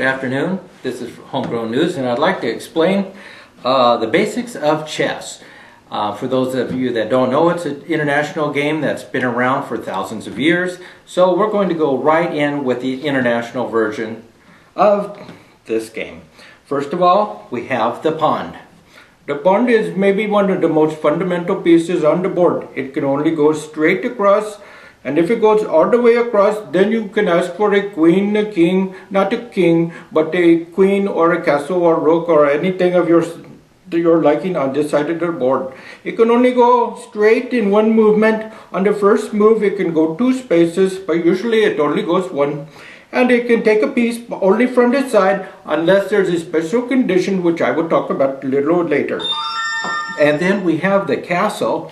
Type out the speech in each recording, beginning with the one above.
Good afternoon. This is Home Groan News, and I'd like to explain the basics of chess. For those of you that don't know, it's an international game that's been around for thousands of years. So we're going to go right in with the international version of this game. First of all, we have the pawn. The pawn is maybe one of the most fundamental pieces on the board. It can only go straight across, and if it goes all the way across, then you can ask for a queen, a king, not a king, but a queen or a castle or rook or anything of your liking on this side of the board. It can only go straight in one movement. On the first move, it can go two spaces, but usually it only goes one. And it can take a piece only from the side unless there's a special condition, which I will talk about a little later. And then we have the castle.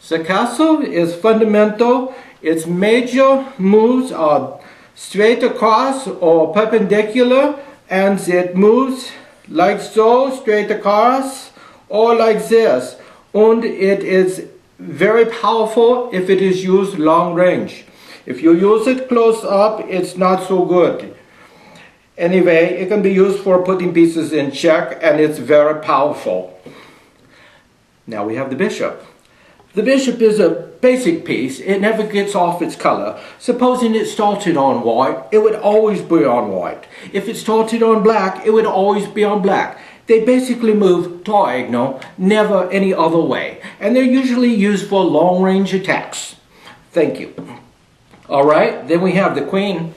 The castle is fundamental. Its major moves are straight across or perpendicular, and it moves like so, straight across, or like this. And it is very powerful if it is used long range. If you use it close up, it's not so good. Anyway, it can be used for putting pieces in check, and it's very powerful. Now we have the bishop. The bishop is a basic piece. It never gets off its color. Supposing it started on white, it would always be on white. If it started on black, it would always be on black. They basically move diagonal, never any other way. And they're usually used for long-range attacks. Thank you. All right, then we have the queen.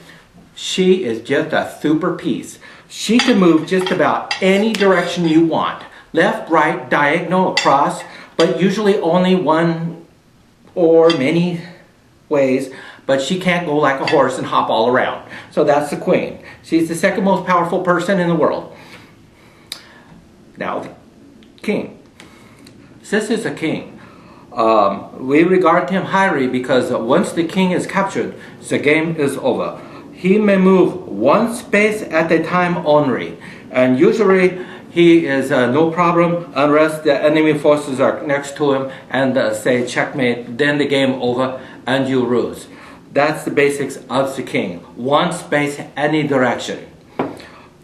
She is just a super piece. She can move just about any direction you want. Left, right, diagonal, across, but usually only one or many ways, but she can't go like a horse and hop all around. So that's the queen. She's the second most powerful person in the world. Now the king. This is a king. We regard him highly because once the king is captured, the game is over. He may move one space at a time only, and usually he is no problem unless the enemy forces are next to him and say checkmate, then the game over and you lose. That's the basics of the king. One space, any direction.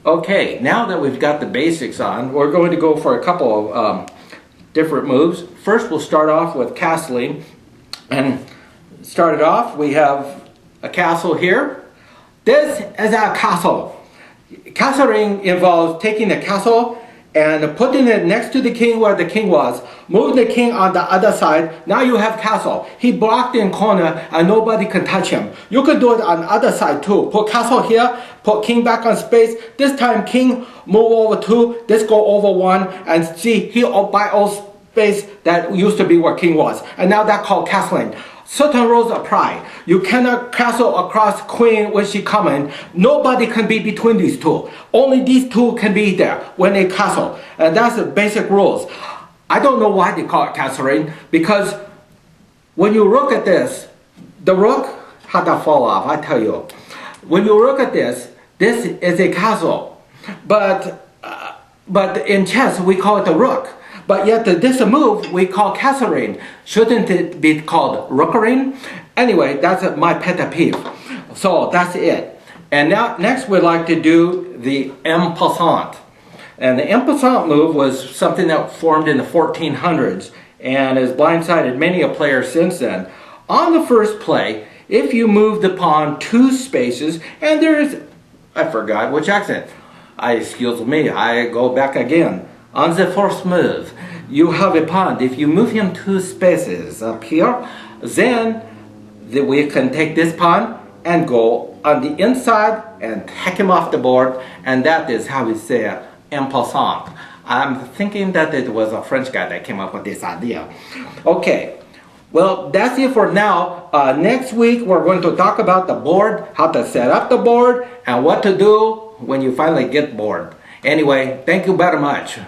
Okay, now that we've got the basics on, we're going to go for a couple of different moves. First, we'll start off with castling. And started off, we have a castle here. This is our castle. Castling involves taking the castle and putting it next to the king where the king was. Move the king on the other side. Now you have castle. He blocked in corner and nobody can touch him. You can do it on the other side too. Put castle here, put king back on space. This time king move over two, this go over one, and see he by all space that used to be where king was. And now that's called castling. Certain rules apply. You cannot castle across queen when she coming. Nobody can be between these two. Only these two can be there when they castle. And that's the basic rules. I don't know why they call it castling, because when you look at this, the rook had to fall off, I tell you. When you look at this is a castle. But in chess, we call it the rook. But yet this move we call castling. Shouldn't it be called rookering? Anyway, that's my pet peeve. So that's it. And now next we'd like to do the Empezar. And the Empezar move was something that formed in the 1400s and has blindsided many a player since then. On the first play, if you move the pawn two spaces, and I forgot which accent. Excuse me, I go back again. On the first move, you have a pawn. If you move him two spaces up here, then we can take this pawn and go on the inside and hack him off the board, and that is how we say Empezar. I'm thinking that it was a French guy that came up with this idea. Okay, well, that's it for now. Next week, we're going to talk about the board, how to set up the board, and what to do when you finally get bored. Anyway, thank you very much.